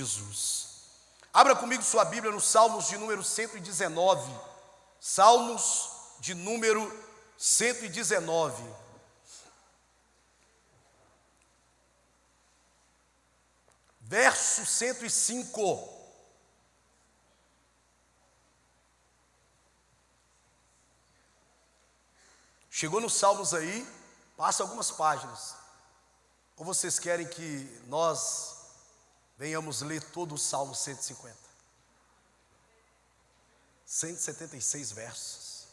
Jesus. Abra comigo sua Bíblia no Salmos de número 119. Salmos de número 119. Verso 105. Chegou nos Salmos aí, passa algumas páginas. Ou vocês querem que nós venhamos ler todo o Salmo 150? 176 versos.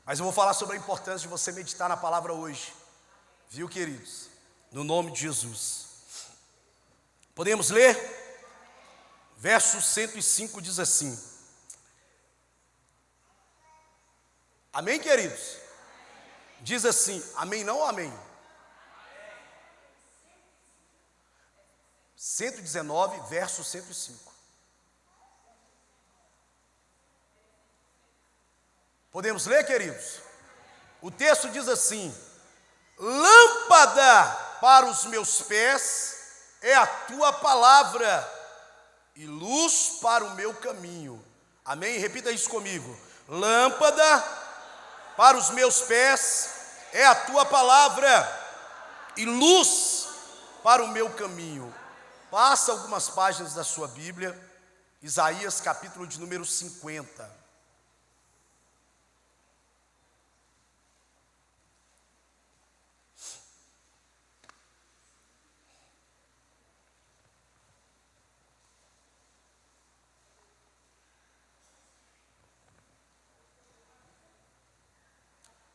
Mas eu vou falar sobre a importância de você meditar na palavra hoje. Viu, queridos? No nome de Jesus. Podemos ler? Verso 105 diz assim. Amém, queridos? Diz assim, amém não ou amém? 119, verso 105. Podemos ler, queridos? O texto diz assim: lâmpada para os meus pés é a tua palavra e luz para o meu caminho. Amém? Repita isso comigo. Lâmpada para os meus pés é a tua palavra e luz para o meu caminho. Passa algumas páginas da sua Bíblia, Isaías capítulo de número 50.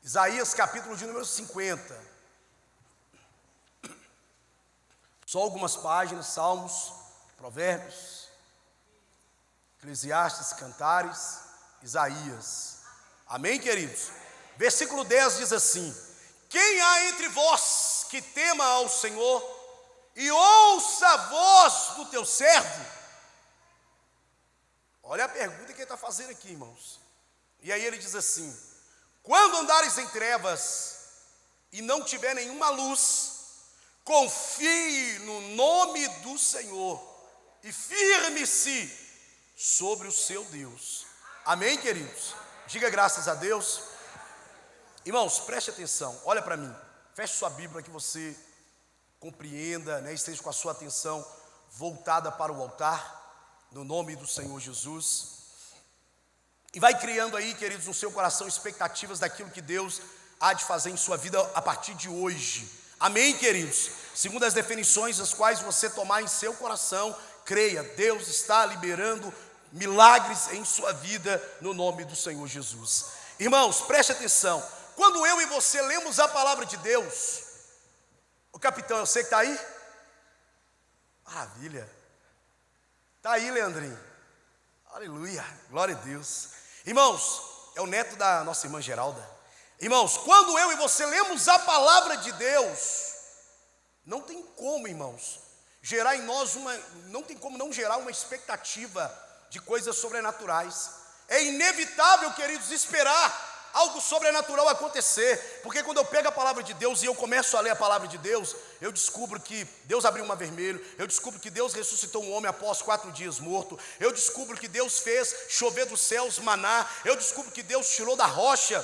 Isaías capítulo de número 50. Só algumas páginas, Salmos, Provérbios, Eclesiastes, Cantares, Isaías. Amém, queridos? Versículo 10 diz assim: quem há entre vós que tema ao Senhor e ouça a voz do teu servo? Olha a pergunta que ele está fazendo aqui, irmãos. E aí ele diz assim: quando andares em trevas e não tiver nenhuma luz, confie no nome do Senhor e firme-se sobre o seu Deus. Amém, queridos? Diga graças a Deus. Irmãos, preste atenção, olha para mim. Feche sua Bíblia para que você compreenda, esteja com a sua atenção voltada para o altar, no nome do Senhor Jesus. E vai criando aí, queridos, no seu coração expectativas daquilo que Deus há de fazer em sua vida a partir de hoje. Amém, queridos? Segundo as definições as quais você tomar em seu coração, creia, Deus está liberando milagres em sua vida no nome do Senhor Jesus. Irmãos, preste atenção. Quando eu e você lemos a palavra de Deus, o capitão, eu sei que está aí? Maravilha. Está aí, Leandrinho. Aleluia, glória a Deus. Irmãos, é o neto da nossa irmã Geralda. Irmãos, quando eu e você lemos a palavra de Deus, não tem como, irmãos, gerar em nós não tem como não gerar uma expectativa de coisas sobrenaturais. É inevitável, queridos, esperar algo sobrenatural acontecer, porque quando eu pego a palavra de Deus e eu começo a ler a palavra de Deus, eu descubro que Deus abriu o mar vermelho, eu descubro que Deus ressuscitou um homem após 4 dias morto, eu descubro que Deus fez chover dos céus maná, eu descubro que Deus tirou da rocha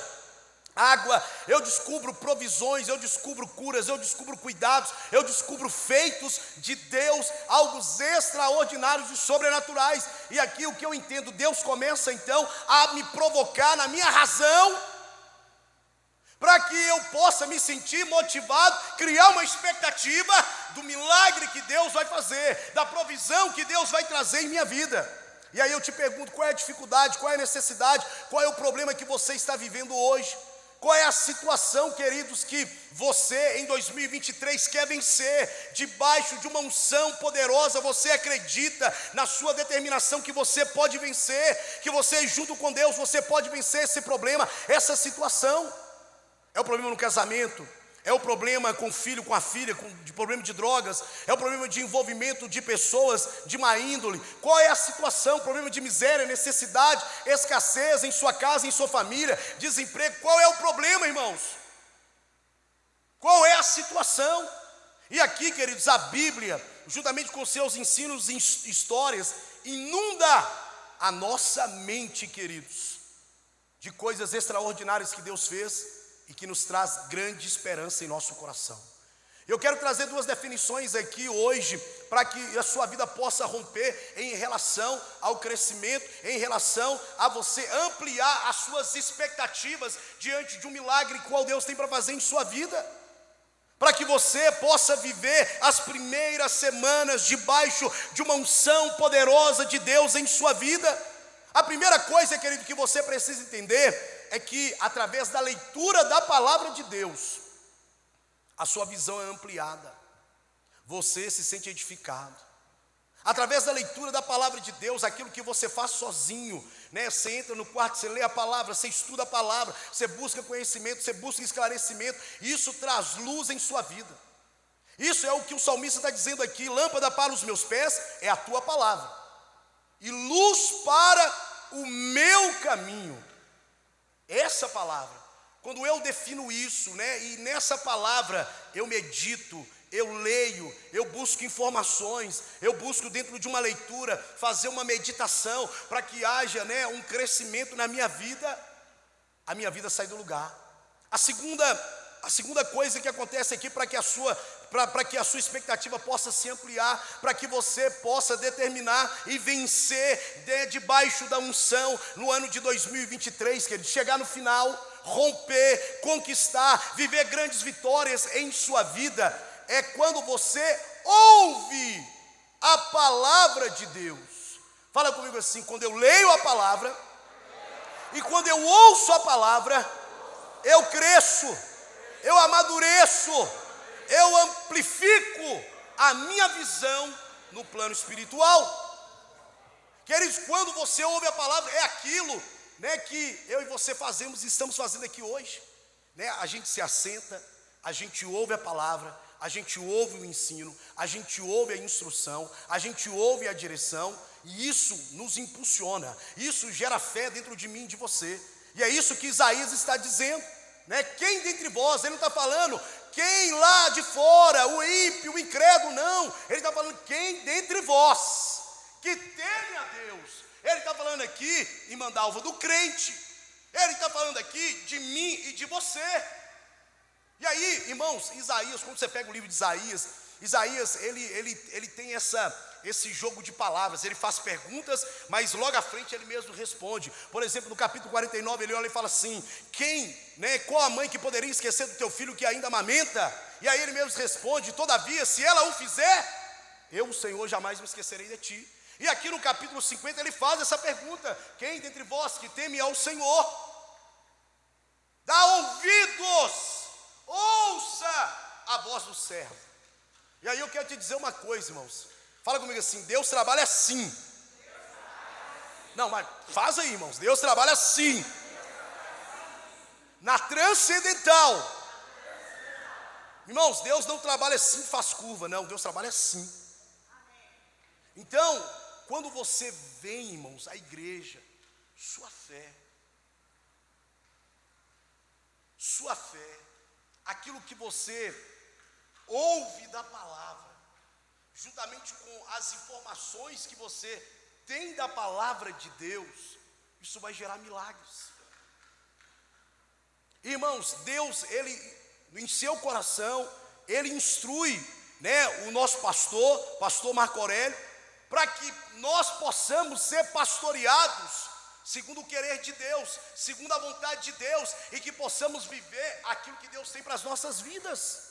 água, eu descubro provisões, eu descubro curas, eu descubro cuidados, eu descubro feitos de Deus, algo extraordinários e sobrenaturais. E aqui o que eu entendo, Deus começa então a me provocar na minha razão, para que eu possa me sentir motivado, criar uma expectativa do milagre que Deus vai fazer, da provisão que Deus vai trazer em minha vida. E aí eu te pergunto, qual é a dificuldade, qual é a necessidade, qual é o problema que você está vivendo hoje? Qual é a situação, queridos, que você em 2023 quer vencer? Debaixo de uma unção poderosa, você acredita na sua determinação que você pode vencer, que você junto com Deus, você pode vencer esse problema, essa situação. É o problema no casamento, é o problema com o filho, com a filha, de problema de drogas, é o problema de envolvimento de pessoas de má índole. Qual é a situação? Problema de miséria, necessidade, escassez em sua casa, em sua família, desemprego. Qual é o problema, irmãos? Qual é a situação? E aqui, queridos, a Bíblia, juntamente com seus ensinos e histórias, inunda a nossa mente, queridos, de coisas extraordinárias que Deus fez e que nos traz grande esperança em nosso coração. Eu quero trazer duas definições aqui hoje, para que a sua vida possa romper em relação ao crescimento, em relação a você ampliar as suas expectativas diante de um milagre qual Deus tem para fazer em sua vida, para que você possa viver as primeiras semanas debaixo de uma unção poderosa de Deus em sua vida. A primeira coisa, querido, que você precisa entender é que através da leitura da palavra de Deus, a sua visão é ampliada, você se sente edificado. Através da leitura da palavra de Deus, aquilo que você faz sozinho, né? Você entra no quarto, você lê a palavra, você estuda a palavra, você busca conhecimento, você busca esclarecimento, e isso traz luz em sua vida. Isso é o que o salmista está dizendo aqui: lâmpada para os meus pés é a tua palavra, e luz para o meu caminho. Essa palavra, quando eu defino isso, né? E nessa palavra eu medito, eu leio, eu busco informações, eu busco dentro de uma leitura fazer uma meditação para que haja, né, um crescimento na minha vida, a minha vida sai do lugar. A segunda coisa que acontece aqui para que a sua expectativa possa se ampliar, para que você possa determinar e vencer debaixo da unção no ano de 2023, querido, chegar no final, romper, conquistar, viver grandes vitórias em sua vida, é quando você ouve a palavra de Deus. Fala comigo assim: quando eu leio a palavra e quando eu ouço a palavra, eu cresço, eu amadureço, eu amplifico a minha visão no plano espiritual. Queridos, quando você ouve a palavra, é aquilo, né, que eu e você estamos fazendo aqui hoje, né? A gente se assenta, a gente ouve a palavra, a gente ouve o ensino, a gente ouve a instrução, a gente ouve a direção, e isso nos impulsiona, isso gera fé dentro de mim e de você. E é isso que Isaías está dizendo, né? Quem dentre vós, ele não está falando quem lá de fora, o ímpio, o incrédulo, não. Ele está falando quem dentre vós, que teme a Deus. Ele está falando aqui, em Mandalva, do crente. Ele está falando aqui de mim e de você. E aí, irmãos, Isaías, quando você pega o livro de Isaías, ele tem esse jogo de palavras. Ele faz perguntas, mas logo à frente ele mesmo responde. Por exemplo, no capítulo 49, ele olha e fala assim: qual a mãe que poderia esquecer do teu filho que ainda amamenta? E aí ele mesmo responde: todavia, se ela o fizer, eu, o Senhor, jamais me esquecerei de ti. E aqui no capítulo 50 ele faz essa pergunta: quem dentre vós que teme ao Senhor, dá ouvidos, ouça a voz do servo. E aí eu quero te dizer uma coisa, irmãos. Fala comigo assim: Deus trabalha assim. Não, mas faz aí, irmãos. Deus trabalha assim. Na transcendental. Irmãos, Deus não trabalha assim, faz curva. Não, Deus trabalha assim. Então, quando você vem, irmãos, à igreja, sua fé, aquilo que você ouve da palavra, juntamente com as informações que você tem da palavra de Deus, isso vai gerar milagres. Irmãos, Deus, ele em seu coração, ele instrui, né, o nosso pastor Marco Aurélio, para que nós possamos ser pastoreados segundo o querer de Deus, segundo a vontade de Deus, e que possamos viver aquilo que Deus tem para as nossas vidas.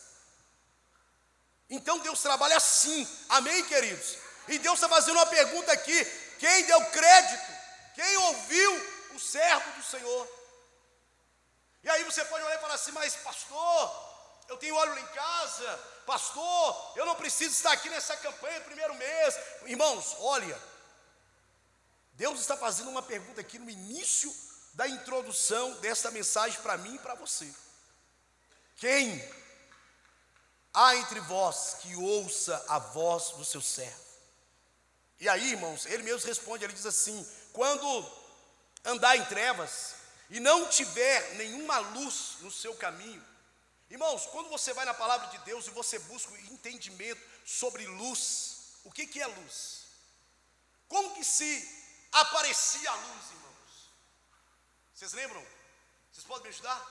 Então Deus trabalha assim, amém, queridos? E Deus está fazendo uma pergunta aqui: quem deu crédito? Quem ouviu o servo do Senhor? E aí você pode olhar e falar assim: mas pastor, eu tenho óleo lá em casa, pastor, eu não preciso estar aqui nessa campanha no primeiro mês. Irmãos, olha, Deus está fazendo uma pergunta aqui no início da introdução desta mensagem para mim e para você: quem há entre vós que ouça a voz do seu servo? E aí, irmãos, ele mesmo responde, ele diz assim: quando andar em trevas e não tiver nenhuma luz no seu caminho, Irmãos, quando você vai na palavra de Deus e você busca o entendimento sobre luz, o que é luz? Como que se aparecia a luz, irmãos? Vocês lembram? Vocês podem me ajudar?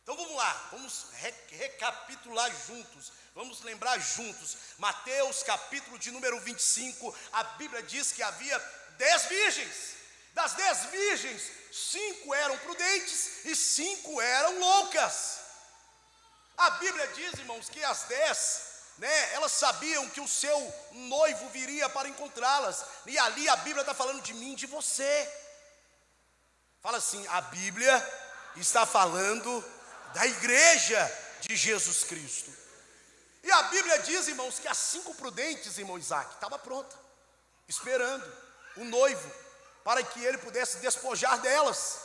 Então vamos lá, vamos recapitular juntos, vamos lembrar juntos. Mateus capítulo de número 25, a Bíblia diz que havia 10 virgens. Das 10 virgens, 5 eram prudentes e 5 eram loucas. A Bíblia diz, irmãos, que as 10, elas sabiam que o seu noivo viria para encontrá-las. E ali a Bíblia está falando de mim e de você. Fala assim, a Bíblia está falando da igreja de Jesus Cristo. E a Bíblia diz, irmãos, que as 5 prudentes, irmão Isaac, estava pronta, esperando o noivo, para que ele pudesse despojar delas,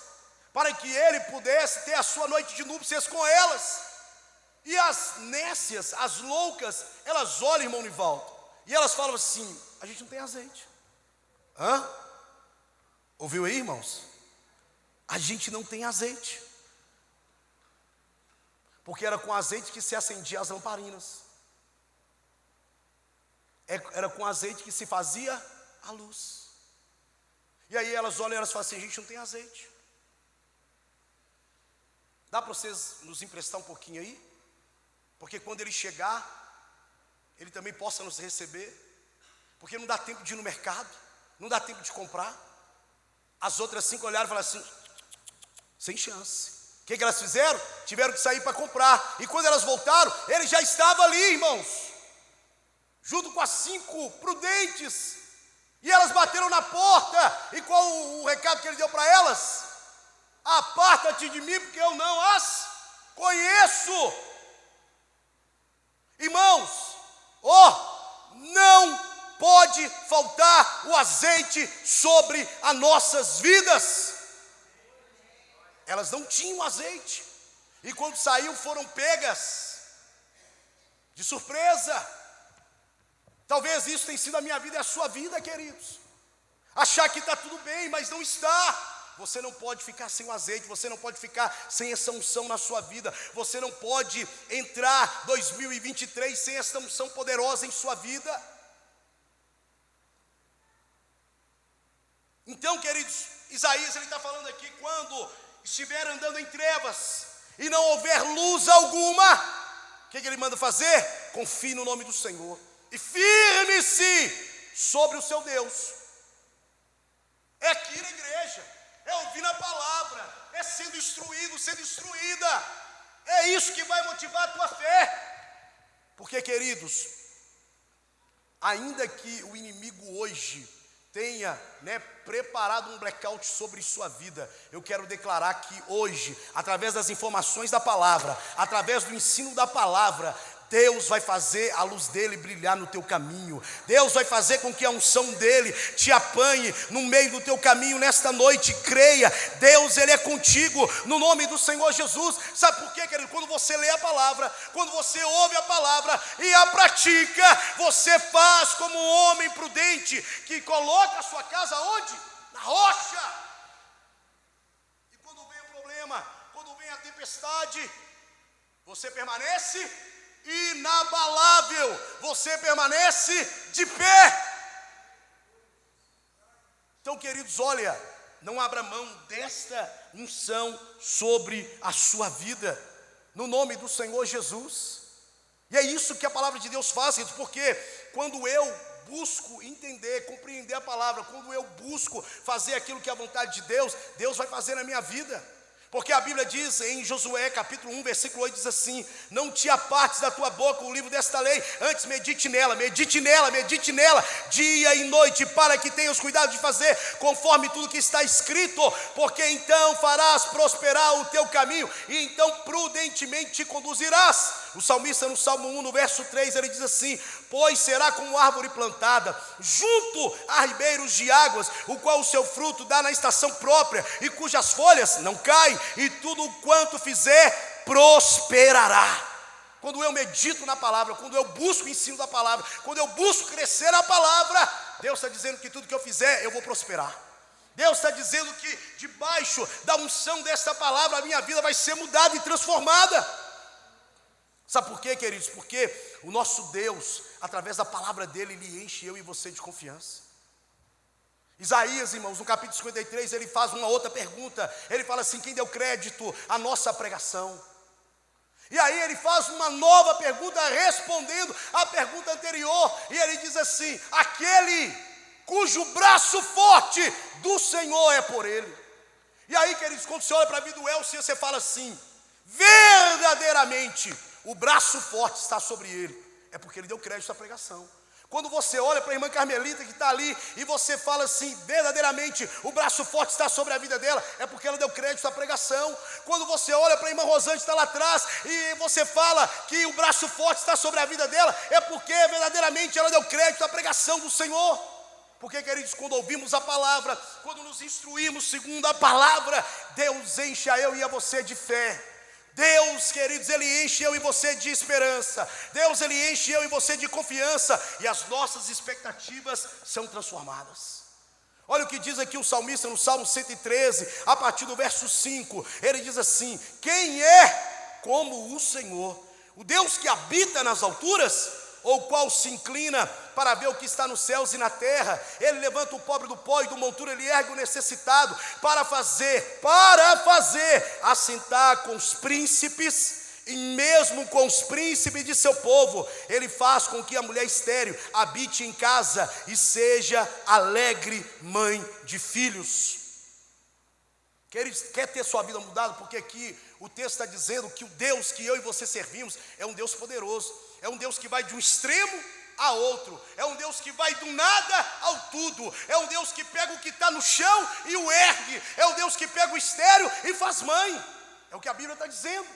para que ele pudesse ter a sua noite de núpcias com elas. E as nécias, as loucas, elas olham, irmão Nivaldo, e elas falam assim, a gente não tem azeite. Ouviu aí, irmãos? A gente não tem azeite. Porque era com azeite que se acendia as lamparinas. Era com azeite que se fazia a luz. E aí elas olham e elas falam assim, a gente não tem azeite. Dá para vocês nos emprestar um pouquinho aí? Porque quando ele chegar, ele também possa nos receber. Porque não dá tempo de ir no mercado, não dá tempo de comprar. As outras 5 olharam e falaram assim, sem chance. O que elas fizeram? Tiveram que sair para comprar. E quando elas voltaram, ele já estava ali, irmãos, junto com as 5 prudentes. E elas bateram na porta. E qual o recado que ele deu para elas? Aparta-te de mim, porque eu não as conheço. Irmãos, não pode faltar o azeite sobre as nossas vidas. Elas não tinham azeite, e quando saiu foram pegas de surpresa. Talvez isso tenha sido a minha vida e a sua vida, queridos. Achar que está tudo bem, mas não está. Você não pode ficar sem o azeite, você não pode ficar sem essa unção na sua vida. Você não pode entrar 2023 sem essa unção poderosa em sua vida. Então, queridos, Isaías ele está falando aqui, quando estiver andando em trevas e não houver luz alguma, o que ele manda fazer? Confie no nome do Senhor e firme-se sobre o seu Deus. É aqui na igreja, é ouvir a palavra, é sendo instruído, sendo instruída. É isso que vai motivar a tua fé. Porque, queridos, ainda que o inimigo hoje tenha preparado um blackout sobre sua vida, eu quero declarar que hoje, através das informações da palavra, através do ensino da palavra, Deus vai fazer a luz dele brilhar no teu caminho. Deus vai fazer com que a unção dele te apanhe no meio do teu caminho nesta noite. Creia, Deus ele é contigo no nome do Senhor Jesus. Sabe por quê, querido? Quando você lê a palavra, quando você ouve a palavra e a pratica, você faz como um homem prudente que coloca a sua casa onde? Na rocha. E quando vem o problema, quando vem a tempestade, você permanece inabalável, você permanece de pé. Então, queridos, olha, não abra mão desta unção sobre a sua vida, no nome do Senhor Jesus. E é isso que a palavra de Deus faz, porque quando eu busco entender, compreender a palavra, quando eu busco fazer aquilo que é a vontade de Deus, Deus vai fazer na minha vida. Porque a Bíblia diz em Josué capítulo 1, versículo 8, diz assim: não te apartes da tua boca o livro desta lei, antes medite nela, dia e noite, para que tenhas cuidado de fazer conforme tudo que está escrito, porque então farás prosperar o teu caminho, e então prudentemente te conduzirás. O salmista no Salmo 1, no verso 3, ele diz assim: pois será como árvore plantada junto a ribeiros de águas, o qual o seu fruto dá na estação própria, e cujas folhas não caem, e tudo quanto fizer prosperará. Quando eu medito na palavra, quando eu busco o ensino da palavra, quando eu busco crescer na palavra, Deus está dizendo que tudo que eu fizer, eu vou prosperar. Deus está dizendo que debaixo da unção desta palavra, a minha vida vai ser mudada e transformada. Sabe por quê, queridos? Porque o nosso Deus, através da palavra dele, ele enche eu e você de confiança. Isaías, irmãos, no capítulo 53, ele faz uma outra pergunta. Ele fala assim: quem deu crédito à nossa pregação? E aí ele faz uma nova pergunta, respondendo à pergunta anterior. E ele diz assim: aquele cujo braço forte do Senhor é por ele. E aí, queridos, quando você olha para a vida do Elcio, você fala assim: verdadeiramente o braço forte está sobre ele. É porque ele deu crédito à pregação. Quando você olha para a irmã Carmelita que está ali e você fala assim: verdadeiramente o braço forte está sobre a vida dela, é porque ela deu crédito à pregação. Quando você olha para a irmã Rosane que está lá atrás e você fala que o braço forte está sobre a vida dela, é porque verdadeiramente ela deu crédito à pregação do Senhor. Porque, queridos, quando ouvimos a palavra, quando nos instruímos segundo a palavra, Deus enche a eu e a você de fé. Deus, queridos, ele enche eu e você de esperança. Deus, ele enche eu e você de confiança. E as nossas expectativas são transformadas. Olha o que diz aqui o salmista no Salmo 113, a partir do verso 5. Ele diz assim: quem é como o Senhor, o Deus que habita nas alturas, ou qual se inclina para ver o que está nos céus e na terra? Ele levanta o pobre do pó e do monturo ele ergue o necessitado, para fazer assentar com os príncipes, e mesmo com os príncipes de seu povo. Ele faz com que a mulher estéril habite em casa e seja alegre mãe de filhos. Quer ter sua vida mudada? Porque aqui o texto está dizendo que o Deus que eu e você servimos é um Deus poderoso. É um Deus que vai de um extremo a outro. É um Deus que vai do nada ao tudo. É um Deus que pega o que está no chão e o ergue. É um Deus que pega o estéril e faz mãe. É o que a Bíblia está dizendo.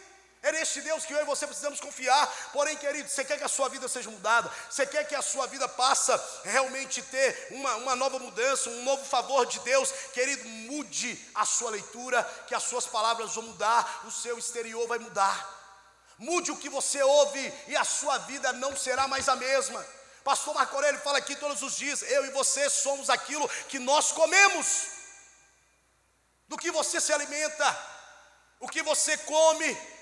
É neste Deus que eu e você precisamos confiar. Porém, querido, você quer que a sua vida seja mudada? Você quer que a sua vida passe realmente ter uma nova mudança, um novo favor de Deus? Querido, mude a sua leitura, que as suas palavras vão mudar, o seu exterior vai mudar. Mude o que você ouve e a sua vida não será mais a mesma. Pastor Marco Aurélio fala aqui todos os dias: eu e você somos aquilo que nós comemos. Do que você se alimenta, o que você come.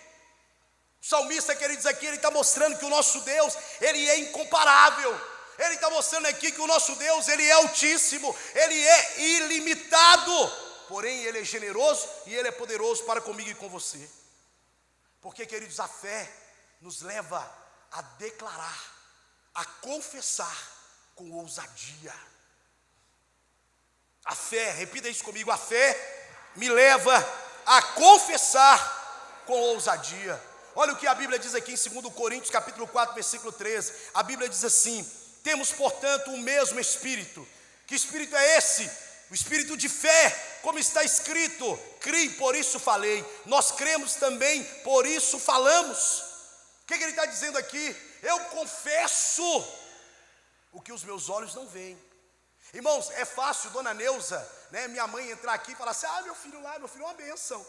O salmista que ele diz aqui, ele está mostrando que o nosso Deus, ele é incomparável. Ele está mostrando aqui que o nosso Deus, ele é altíssimo, ele é ilimitado. Porém, ele é generoso e ele é poderoso para comigo e com você. Porque, queridos, a fé nos leva a declarar, a confessar com ousadia. A fé, repita isso comigo: a fé me leva a confessar com ousadia. Olha o que a Bíblia diz aqui em 2 Coríntios capítulo 4, versículo 13. A Bíblia diz assim: temos, portanto, o mesmo Espírito. Que Espírito é esse? O Espírito de fé, como está escrito: criei, por isso falei. Nós cremos também, por isso falamos. O que ele está dizendo aqui? Eu confesso o que os meus olhos não veem. Irmãos, é fácil, dona Neuza, minha mãe entrar aqui e falar assim: meu filho lá, meu filho é uma bênção.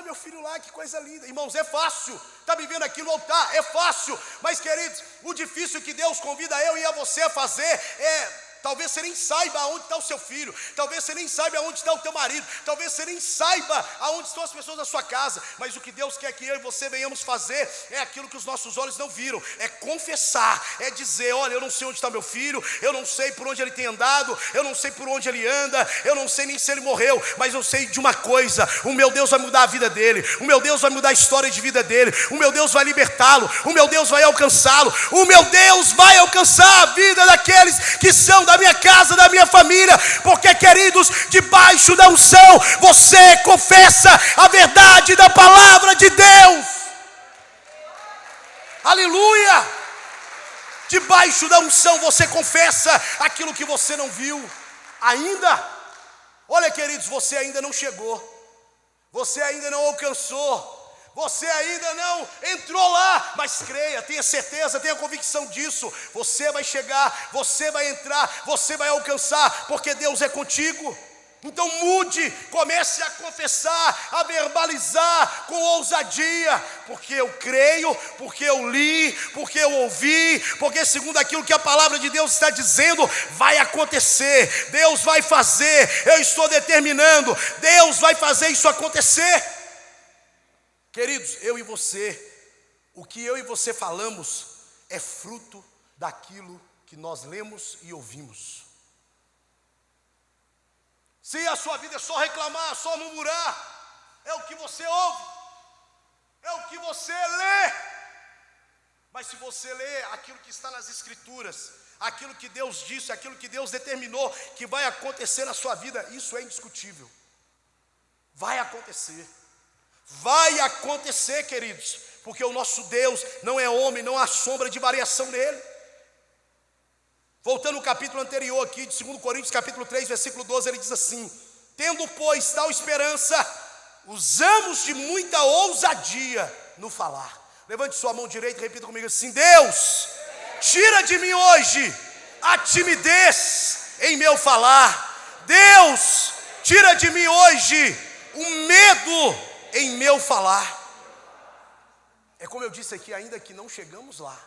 Meu filho lá, que coisa linda. Irmãos, é fácil, está me vendo aqui no altar, é fácil. Mas, queridos, o difícil que Deus convida eu e a você a fazer é: talvez você nem saiba aonde está o seu filho, talvez você nem saiba aonde está o teu marido, talvez você nem saiba aonde estão as pessoas da sua casa, mas o que Deus quer que eu e você venhamos fazer é aquilo que os nossos olhos não viram, é confessar, é dizer: olha, eu não sei onde está meu filho, eu não sei por onde ele tem andado, eu não sei por onde ele anda, eu não sei nem se ele morreu, mas eu sei de uma coisa: o meu Deus vai mudar a vida dele, o meu Deus vai mudar a história de vida dele, o meu Deus vai libertá-lo, o meu Deus vai alcançá-lo, o meu Deus vai alcançar a vida daqueles que são da minha casa, da minha família. Porque, queridos, debaixo da unção você confessa a verdade da palavra de Deus. Aleluia! Debaixo da unção você confessa aquilo que você não viu ainda. Olha, queridos, você ainda não chegou, você ainda não alcançou, você ainda não entrou lá, mas creia, tenha certeza, tenha convicção disso. Você vai chegar, você vai entrar, você vai alcançar, porque Deus é contigo. Então mude, comece a confessar, a verbalizar com ousadia, porque eu creio, porque eu li, porque eu ouvi, porque segundo aquilo que a palavra de Deus está dizendo, vai acontecer. Deus vai fazer, eu estou determinando, Deus vai fazer isso acontecer. Queridos, eu e você o que eu e você falamos é fruto daquilo que nós lemos e ouvimos. Se a sua vida é só reclamar, só murmurar, é o que você ouve, é o que você lê. Mas se você lê aquilo que está nas Escrituras, aquilo que Deus disse, aquilo que Deus determinou que vai acontecer na sua vida, isso é indiscutível. Vai acontecer, queridos, porque o nosso Deus não é homem, não há sombra de variação nele. Voltando ao capítulo anterior aqui, de 2 Coríntios capítulo 3, versículo 12, ele diz assim: tendo, pois, tal esperança, usamos de muita ousadia no falar. Levante sua mão direita e repita comigo assim: Deus, tira de mim hoje a timidez em meu falar. Deus, tira de mim hoje o medo em meu falar. É como eu disse aqui, ainda que não chegamos lá,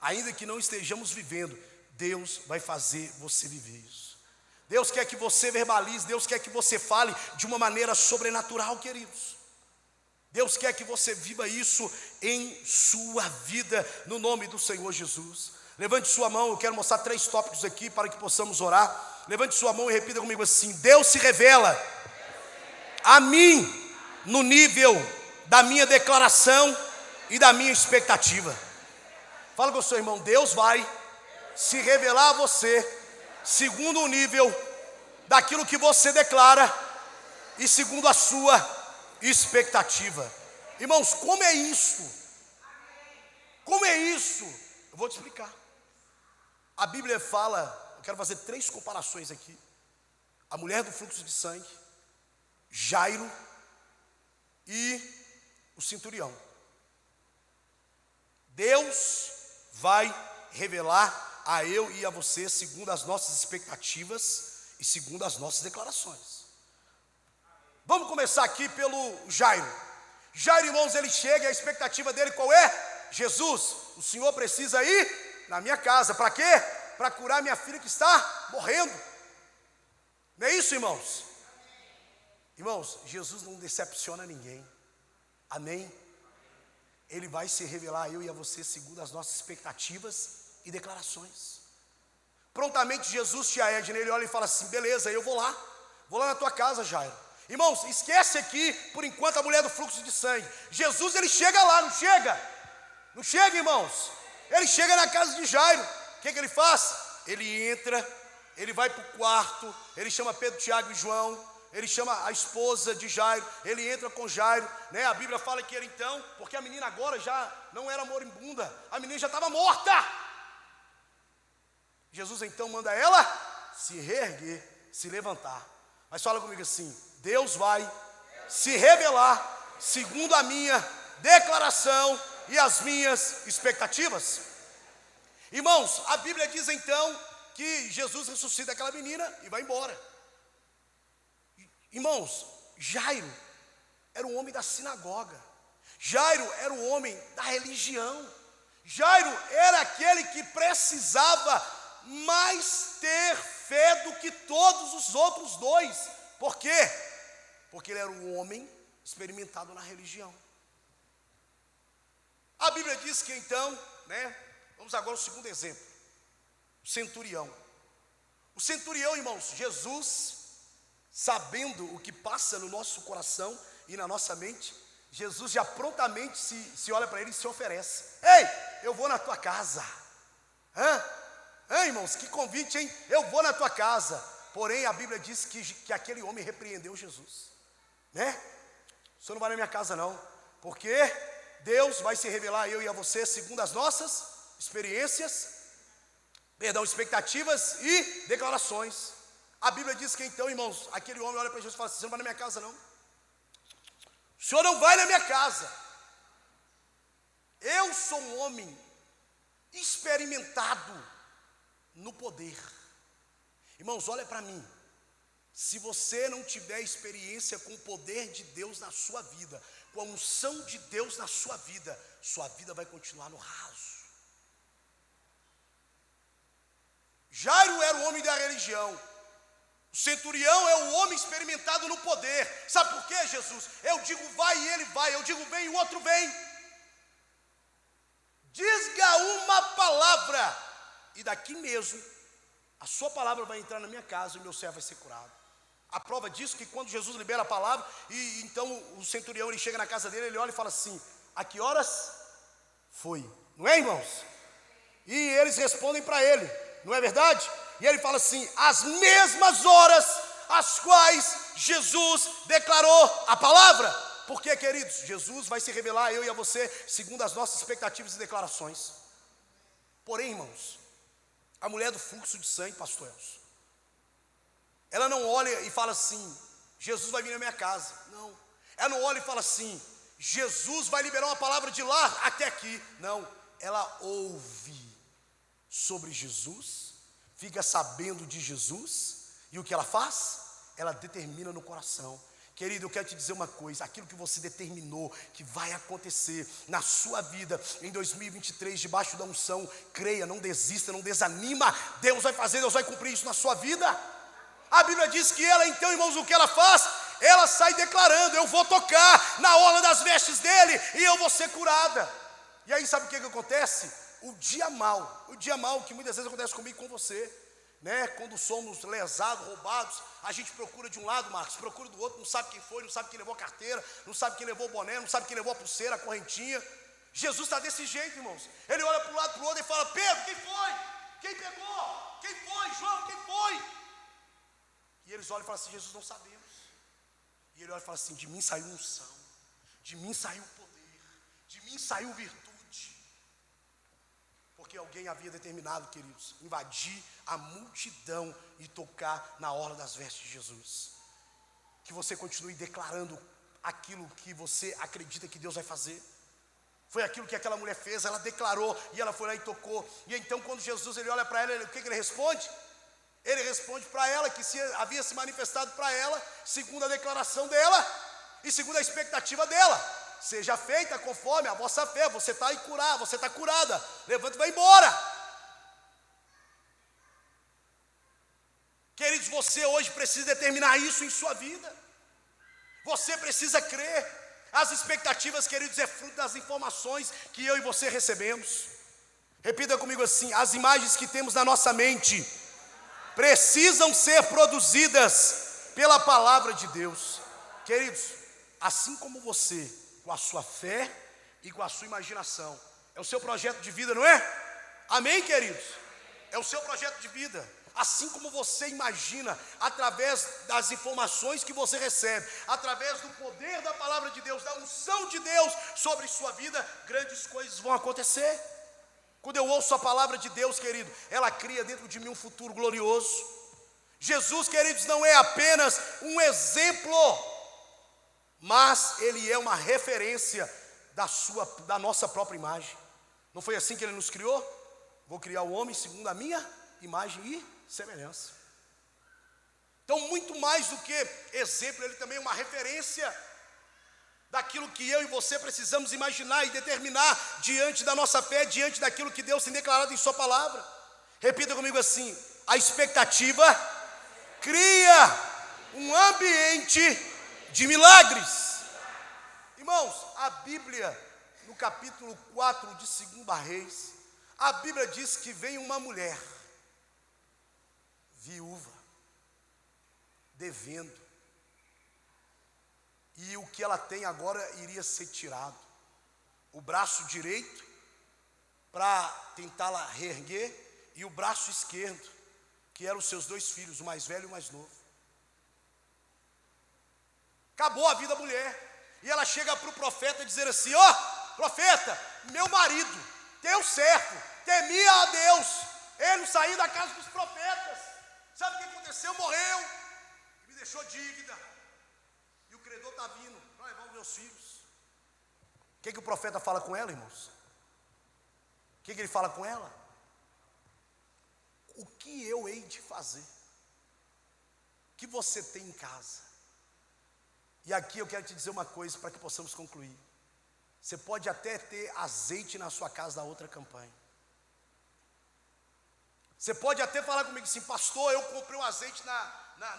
ainda que não estejamos vivendo, Deus vai fazer você viver isso. Deus quer que você verbalize, Deus quer que você fale de uma maneira sobrenatural, queridos. Deus quer que você viva isso em sua vida, no nome do Senhor Jesus. Levante sua mão, eu quero mostrar 3 tópicos aqui para que possamos orar. Levante sua mão e repita comigo assim: Deus se revela a mim no nível da minha declaração e da minha expectativa. Fala com o seu irmão: Deus vai se revelar a você segundo o nível daquilo que você declara e segundo a sua expectativa. Irmãos, como é isso? Como é isso? Eu vou te explicar. A Bíblia fala, eu quero fazer 3 comparações aqui: a mulher do fluxo de sangue, Jairo e o centurião. Deus vai revelar a eu e a você segundo as nossas expectativas e segundo as nossas declarações. Vamos começar aqui pelo Jairo. Jairo, irmãos, ele chega e a expectativa dele qual é? Jesus, o Senhor precisa ir na minha casa. Para quê? Para curar minha filha que está morrendo. Não é isso, irmãos? Irmãos, Jesus não decepciona ninguém. Amém? Ele vai se revelar a eu e a você segundo as nossas expectativas e declarações. Prontamente Jesus, tia Edna, ele olha e fala assim: beleza, eu vou lá na tua casa, Jairo. Irmãos, esquece aqui por enquanto a mulher do fluxo de sangue. Jesus, ele chega lá, não chega? Não chega, irmãos? Ele chega na casa de Jairo. O que ele faz? Ele entra, ele vai para o quarto, ele chama Pedro, Tiago e João, ele chama a esposa de Jairo, ele entra com Jairo, né? A Bíblia fala que ele então, porque a menina agora já não era moribunda, a menina já estava morta. Jesus então manda ela se reerguer, se levantar. Mas fala comigo assim: Deus vai se revelar segundo a minha declaração e as minhas expectativas. Irmãos, a Bíblia diz então que Jesus ressuscita aquela menina e vai embora. Irmãos, Jairo era um homem da sinagoga. Jairo era um homem da religião. Jairo era aquele que precisava mais ter fé do que todos os outros 2. Por quê? Porque ele era um homem experimentado na religião. A Bíblia diz que então, né? Vamos agora ao segundo exemplo: o centurião. O centurião, irmãos, Jesus, sabendo o que passa no nosso coração e na nossa mente, Jesus já prontamente se olha para ele e se oferece: ei, eu vou na tua casa. Irmãos, que convite, hein? Eu vou na tua casa. Porém, a Bíblia diz que aquele homem repreendeu Jesus, né? O senhor não vai na minha casa não, porque Deus vai se revelar a eu e a você segundo as nossas expectativas e declarações. A Bíblia diz que então, irmãos, aquele homem olha para Jesus e fala assim: você não vai na minha casa não? O senhor não vai na minha casa. Eu sou um homem experimentado no poder. Irmãos, olha para mim. Se você não tiver experiência com o poder de Deus na sua vida, com a unção de Deus na sua vida vai continuar no raso. Jairo era o homem da religião. O centurião é o homem experimentado no poder. Sabe por quê, Jesus? Eu digo vai e ele vai, eu digo vem e o outro vem. diga uma palavra, e daqui mesmo, a sua palavra vai entrar na minha casa e o meu servo vai ser curado. A prova disso é que quando Jesus libera a palavra, e então o centurião ele chega na casa dele, ele olha e fala assim: a que horas foi? Não é, irmãos? E eles respondem para ele, não é verdade? E ele fala assim: as mesmas horas as quais Jesus declarou a palavra. Porque, queridos, Jesus vai se revelar a eu e a você segundo as nossas expectativas e declarações. Porém, irmãos, a mulher do fluxo de sangue, pastor Elcio, ela não olha e fala assim: Jesus vai vir na minha casa. Não. Ela não olha e fala assim: Jesus vai liberar uma palavra de lá até aqui. Não. Ela ouve sobre Jesus, fica sabendo de Jesus, e o que ela faz? Ela determina no coração. Querido, eu quero te dizer uma coisa: aquilo que você determinou que vai acontecer na sua vida em 2023, debaixo da unção, creia, não desista, não desanima. Deus vai fazer, Deus vai cumprir isso na sua vida. A Bíblia diz que ela, então, irmãos, o que ela faz? Ela sai declarando: eu vou tocar na orla das vestes dele e eu vou ser curada. E aí sabe o que acontece? O dia mal que muitas vezes acontece comigo e com você, né? Quando somos lesados, roubados, a gente procura de um lado, Marcos, procura do outro, não sabe quem foi, não sabe quem levou a carteira, não sabe quem levou o boné, não sabe quem levou a pulseira, a correntinha. Jesus está desse jeito, irmãos. Ele olha para um lado, para o outro e fala: Pedro, quem foi? Quem pegou? Quem foi? João, quem foi? E eles olham e falam assim: Jesus, não sabemos. E ele olha e fala assim: de mim saiu unção, de mim saiu poder, de mim saiu virtude. Porque alguém havia determinado, queridos, invadir a multidão e tocar na orla das vestes de Jesus. Que você continue declarando aquilo que você acredita que Deus vai fazer. Foi aquilo que aquela mulher fez, ela declarou e ela foi lá e tocou. E então quando Jesus ele olha para ela, o que ele responde? Ele responde para ela que havia se manifestado para ela, segundo a declaração dela e segundo a expectativa dela: seja feita conforme a vossa fé. Você está aí curado, você está curada, levanta e vai embora. Queridos, você hoje precisa determinar isso em sua vida. Você precisa crer. As expectativas, queridos, é fruto das informações que eu e você recebemos. Repita comigo assim: as imagens que temos na nossa mente precisam ser produzidas pela palavra de Deus. Queridos, assim como você, com a sua fé e com a sua imaginação, é o seu projeto de vida, não é? Amém, queridos? É o seu projeto de vida. Assim como você imagina, através das informações que você recebe, através do poder da palavra de Deus, da unção de Deus sobre sua vida, grandes coisas vão acontecer. Quando eu ouço a palavra de Deus, querido, ela cria dentro de mim um futuro glorioso. Jesus, queridos, não é apenas um exemplo, mas ele é uma referência da nossa própria imagem. Não foi assim que ele nos criou? Vou criar o homem segundo a minha imagem e semelhança. Então, muito mais do que exemplo, ele também é uma referência daquilo que eu e você precisamos imaginar e determinar diante da nossa fé, diante daquilo que Deus tem declarado em sua palavra. Repita comigo assim: a expectativa cria um ambiente de milagres. Irmãos, a Bíblia, no capítulo 4 de 2 Reis, a Bíblia diz que vem uma mulher viúva, devendo, e o que ela tem agora iria ser tirado. O braço direito para tentá-la reerguer, e o braço esquerdo, que eram os seus 2 filhos, o mais velho e o mais novo. Acabou a vida da mulher, e ela chega para o profeta dizer assim: ó, profeta, meu marido deu certo, temia a Deus, ele saiu da casa dos profetas, sabe o que aconteceu? Morreu, me deixou dívida, e o credor está vindo para levar os meus filhos. O que o profeta fala com ela, irmãos? O que ele fala com ela? O que eu hei de fazer? O que você tem em casa? E aqui eu quero te dizer uma coisa para que possamos concluir. Você pode até ter azeite na sua casa da outra campanha. Você pode até falar comigo assim: pastor, eu comprei um azeite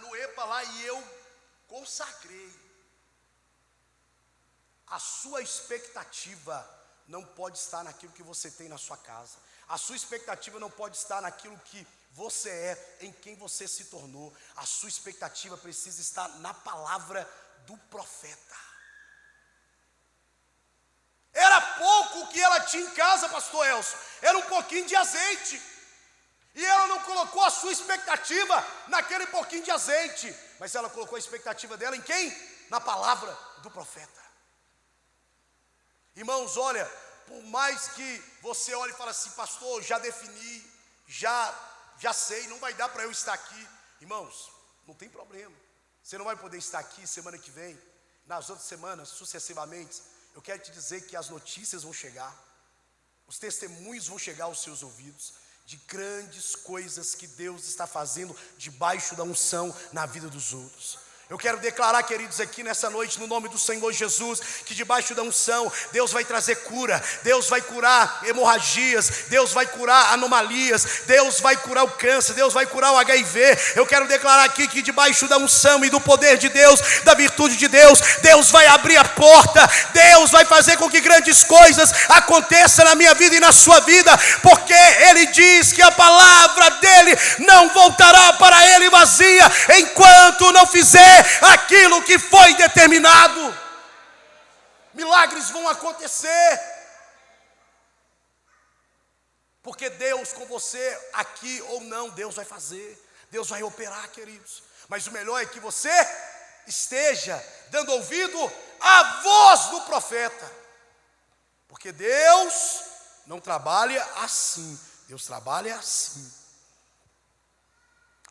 no EPA lá e eu consagrei. A sua expectativa não pode estar naquilo que você tem na sua casa. A sua expectativa não pode estar naquilo que você é, em quem você se tornou. A sua expectativa precisa estar na palavra do profeta. Era pouco o que ela tinha em casa, pastor Elcio, era um pouquinho de azeite. E ela não colocou a sua expectativa naquele pouquinho de azeite, mas ela colocou a expectativa dela em quem? Na palavra do profeta. Irmãos, olha, por mais que você olhe e fale assim, pastor, já defini, já sei, não vai dar para eu estar aqui. Irmãos, não tem problema. Você não vai poder estar aqui semana que vem, nas outras semanas, sucessivamente. Eu quero te dizer que as notícias vão chegar, os testemunhos vão chegar aos seus ouvidos, de grandes coisas que Deus está fazendo debaixo da unção na vida dos outros. Eu quero declarar, queridos, aqui nessa noite, no nome do Senhor Jesus, que debaixo da unção, Deus vai trazer cura, Deus vai curar hemorragias, Deus vai curar anomalias, Deus vai curar o câncer, Deus vai curar o HIV. Eu quero declarar aqui que debaixo da unção e do poder de Deus, da virtude de Deus, Deus vai abrir a porta, Deus vai fazer com que grandes coisas aconteçam na minha vida e na sua vida, porque Ele diz que a palavra dEle não voltará para Ele vazia, enquanto não fizer aquilo que foi determinado. Milagres vão acontecer, porque Deus com você, aqui ou não, Deus vai fazer, Deus vai operar, queridos. Mas o melhor é que você esteja dando ouvido à voz do profeta, porque Deus não trabalha assim, Deus trabalha assim.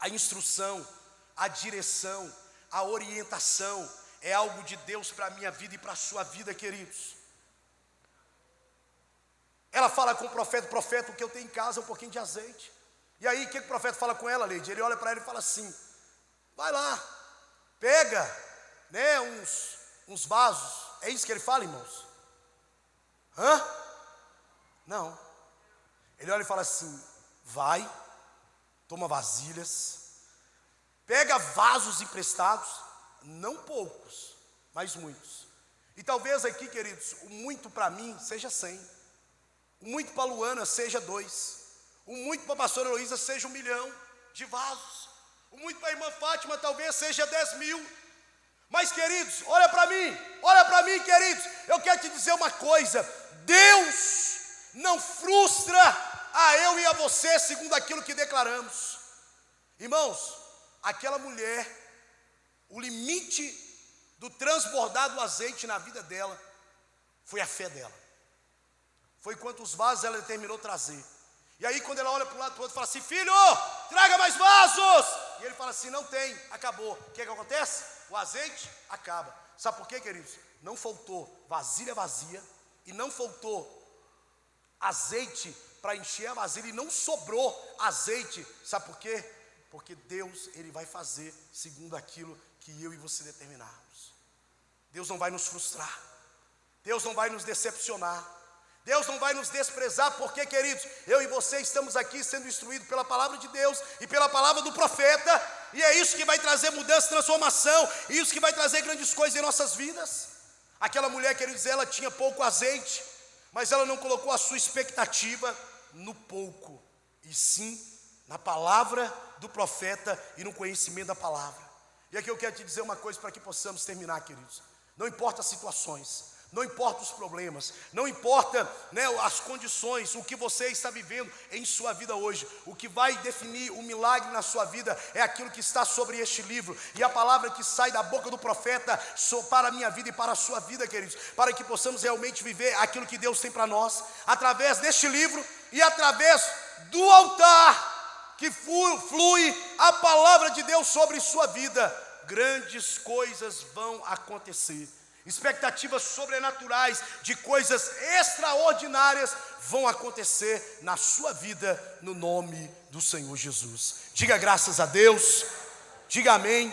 A instrução, a direção, a orientação é algo de Deus para a minha vida e para a sua vida, queridos. Ela fala com o profeta, o que eu tenho em casa é um pouquinho de azeite. E aí o que o profeta fala com ela, Leide? Ele olha para ela e fala assim, vai lá, pega, né, uns vasos. É isso que ele fala, irmãos? Não. Ele olha e fala assim, vai, toma vasilhas, pega vasos emprestados, não poucos, mas muitos. E talvez aqui, queridos, o muito para mim seja 100, o muito para a Luana seja 2, o muito para a pastora Heloísa seja 1 milhão de vasos, o muito para a irmã Fátima talvez seja 10 mil. Mas, queridos, olha para mim, queridos, eu quero te dizer uma coisa: Deus não frustra a eu e a você segundo aquilo que declaramos. Irmãos, aquela mulher, o limite do transbordar do azeite na vida dela foi a fé dela. Foi quantos vasos ela determinou trazer. E aí quando ela olha para um lado e para o outro, fala assim, filho, traga mais vasos. E ele fala assim, não tem, acabou. O que acontece? O azeite acaba. Sabe por quê, queridos? Não faltou vasilha vazia e não faltou azeite para encher a vasilha e não sobrou azeite. Sabe por quê? Porque Deus, Ele vai fazer segundo aquilo que eu e você determinarmos. Deus não vai nos frustrar, Deus não vai nos decepcionar, Deus não vai nos desprezar, porque, queridos, eu e você estamos aqui sendo instruídos pela palavra de Deus e pela palavra do profeta, e é isso que vai trazer mudança, transformação, e isso que vai trazer grandes coisas em nossas vidas. Aquela mulher, queridos, ela tinha pouco azeite, mas ela não colocou a sua expectativa no pouco, e sim na palavra do profeta e no conhecimento da palavra. E aqui eu quero te dizer uma coisa para que possamos terminar, queridos. Não importa as situações, não importa os problemas, não importa, né, as condições, o que você está vivendo em sua vida hoje. O que vai definir o milagre na sua vida é aquilo que está sobre este livro. E a palavra que sai da boca do profeta para a minha vida e para a sua vida, queridos. Para que possamos realmente viver aquilo que Deus tem para nós. Através deste livro e através do altar que flui a palavra de Deus sobre sua vida, grandes coisas vão acontecer. Expectativas sobrenaturais de coisas extraordinárias vão acontecer na sua vida, no nome do Senhor Jesus. Diga graças a Deus, diga amém.